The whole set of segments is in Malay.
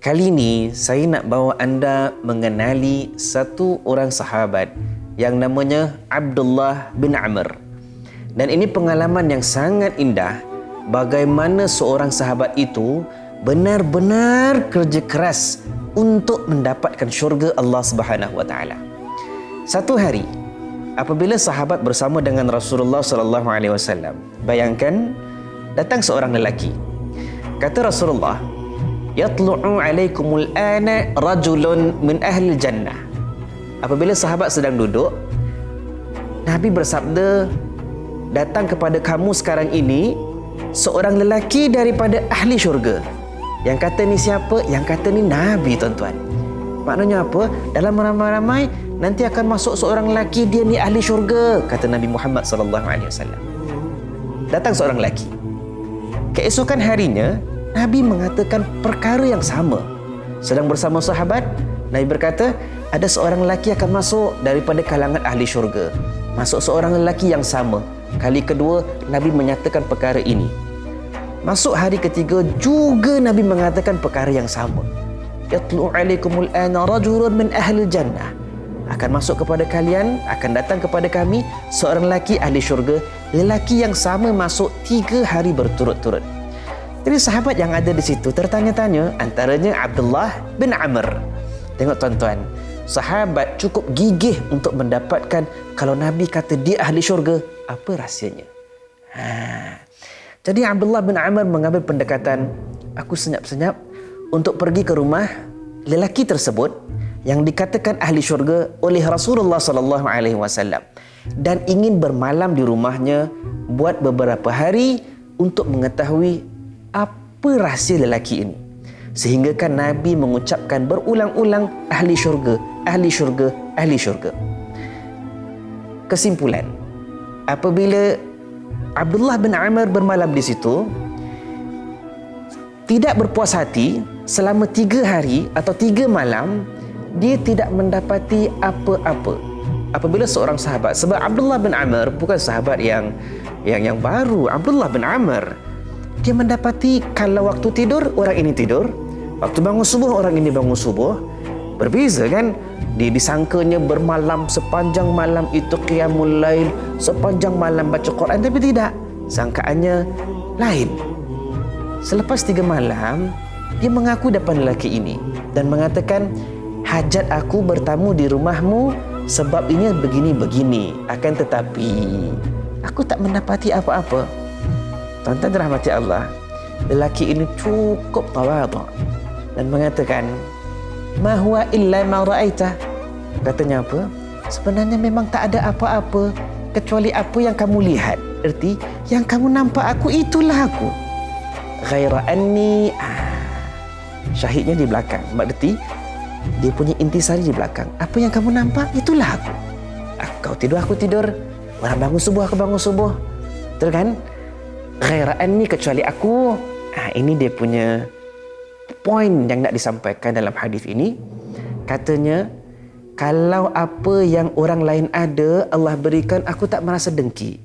Kali ini saya nak bawa anda mengenali satu orang sahabat yang namanya Abdullah bin Amr. Dan ini pengalaman yang sangat indah bagaimana seorang sahabat itu benar-benar kerja keras untuk mendapatkan syurga Allah Subhanahu wa taala. Satu hari apabila sahabat bersama dengan Rasulullah sallallahu alaihi wasallam, bayangkan datang seorang lelaki. Kata Rasulullah, "Yatlu'u 'alaikumul ana rajulun min ahli jannah." Apabila sahabat sedang duduk, Nabi bersabda, datang kepada kamu sekarang ini seorang lelaki daripada ahli syurga. Yang kata ni siapa? Yang kata ni Nabi, tuan-tuan. Maknanya apa? Dalam ramai-ramai nanti akan masuk seorang lelaki, dia ni ahli syurga, kata Nabi Muhammad sallallahu alaihi wasallam. Datang seorang lelaki. Keesokan harinya Nabi mengatakan perkara yang sama. Sedang bersama sahabat, Nabi berkata, ada seorang lelaki akan masuk daripada kalangan ahli syurga. Masuk seorang lelaki yang sama. Kali kedua, Nabi menyatakan perkara ini. Masuk hari ketiga, juga Nabi mengatakan perkara yang sama. Yatlu'u 'alaikumul ana rajulun min ahli jannah. Akan masuk kepada kalian, akan datang kepada kami seorang lelaki ahli syurga. Lelaki yang sama masuk 3 hari berturut-turut. Jadi sahabat yang ada di situ tertanya-tanya, antaranya Abdullah bin Amr. Tengok tuan-tuan, sahabat cukup gigih untuk mendapatkan kalau Nabi kata dia ahli syurga, apa rahsianya? Jadi Abdullah bin Amr mengambil pendekatan, aku senyap-senyap untuk pergi ke rumah lelaki tersebut yang dikatakan ahli syurga oleh Rasulullah sallallahu alaihi wasallam dan ingin bermalam di rumahnya buat beberapa hari untuk mengetahui apa rahsia lelaki ini. Sehingga kan Nabi mengucapkan berulang-ulang ahli syurga, ahli syurga, ahli syurga. Kesimpulan, apabila Abdullah bin Amr bermalam di situ, tidak berpuas hati, selama 3 hari atau 3 malam dia tidak mendapati apa-apa. Apabila seorang sahabat, sebab Abdullah bin Amr bukan sahabat yang baru. Abdullah bin Amr, dia mendapati kalau waktu tidur orang ini tidur, waktu bangun subuh orang ini bangun subuh. Berbeza kan? Dia disangkanya bermalam sepanjang malam itu qiyamul lail, sepanjang malam baca Quran, tapi tidak. Sangkaannya lain. Selepas 3 malam, dia mengaku depan lelaki ini dan mengatakan, hajat aku bertamu di rumahmu sebab ini begini-begini. Akan tetapi aku tak mendapati apa-apa. Tuan-tuan dirahmati Allah, lelaki ini cukup tawadhu dan mengatakan, ma huwa illa ma ra'aita. Katanya apa? Sebenarnya memang tak ada apa-apa kecuali apa yang kamu lihat. Erti, yang kamu nampak aku itulah aku. Ghaira anni, syahidnya di belakang. Berarti dia punya intisari di belakang. Apa yang kamu nampak itulah aku. Kau tidur, aku tidur. Orang bangun subuh, aku bangun subuh. Betul kan? Ghairaan ni kecuali aku. Ini dia punya poin yang nak disampaikan dalam hadis ini. Katanya, kalau apa yang orang lain ada Allah berikan, aku tak merasa dengki.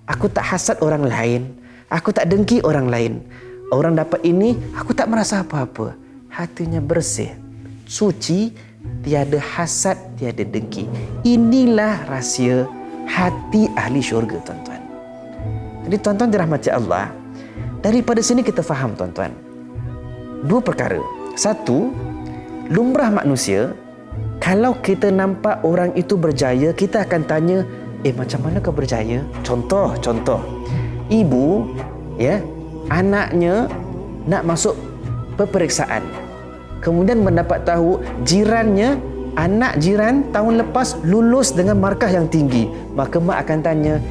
Aku tak hasad orang lain. Aku tak dengki orang lain. Orang dapat ini, aku tak merasa apa-apa. Hatinya bersih, suci, tiada hasad, tiada dengki. Inilah rahsia hati ahli syurga, tuan-tuan. Jadi tuan-tuan dirahmati Allah, daripada sini kita faham, tuan-tuan, 2 perkara. Satu, lumrah manusia, kalau kita nampak orang itu berjaya, kita akan tanya, macam mana kau berjaya? Contoh, ibu, anaknya nak masuk peperiksaan, kemudian mendapat tahu jirannya, anak jiran tahun lepas lulus dengan markah yang tinggi, maka mak akan tanya,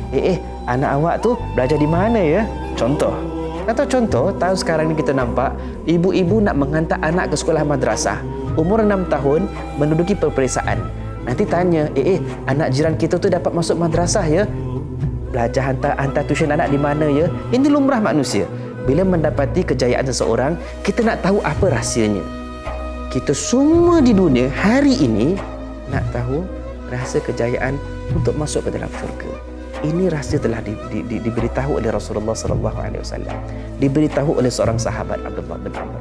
anak awak tu belajar di mana ya? Contoh. Atau contoh, tahun sekarang ni kita nampak ibu-ibu nak menghantar anak ke sekolah madrasah, umur 6 tahun, menduduki peperiksaan. Nanti tanya, anak jiran kita tu dapat masuk madrasah ya? Belajar hantar tuition anak di mana ya? Ini lumrah manusia. Bila mendapati kejayaan seseorang, kita nak tahu apa rahsianya. Kita semua di dunia hari ini nak tahu rahsia kejayaan untuk masuk ke dalam syurga. Ini rahsia telah diberitahu oleh Rasulullah sallallahu alaihi wasallam. Diberitahu oleh seorang sahabat Abdullah bin Amr.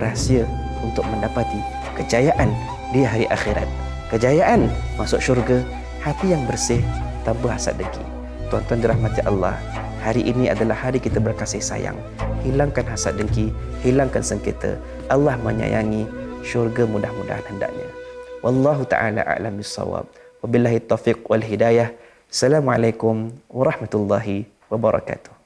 Rahsia untuk mendapati kejayaan di hari akhirat. Kejayaan masuk syurga, hati yang bersih tanpa hasad dengki. Tuan-tuan dirahmati Allah, hari ini adalah hari kita berkasih sayang. Hilangkan hasad dengki, hilangkan sengketa. Allah menyayangi, syurga mudah-mudahan hendaknya. Wallahu ta'ala a'lam bissawab. Wabillahi taufiq wal hidayah. Assalamualaikum warahmatullahi wabarakatuh.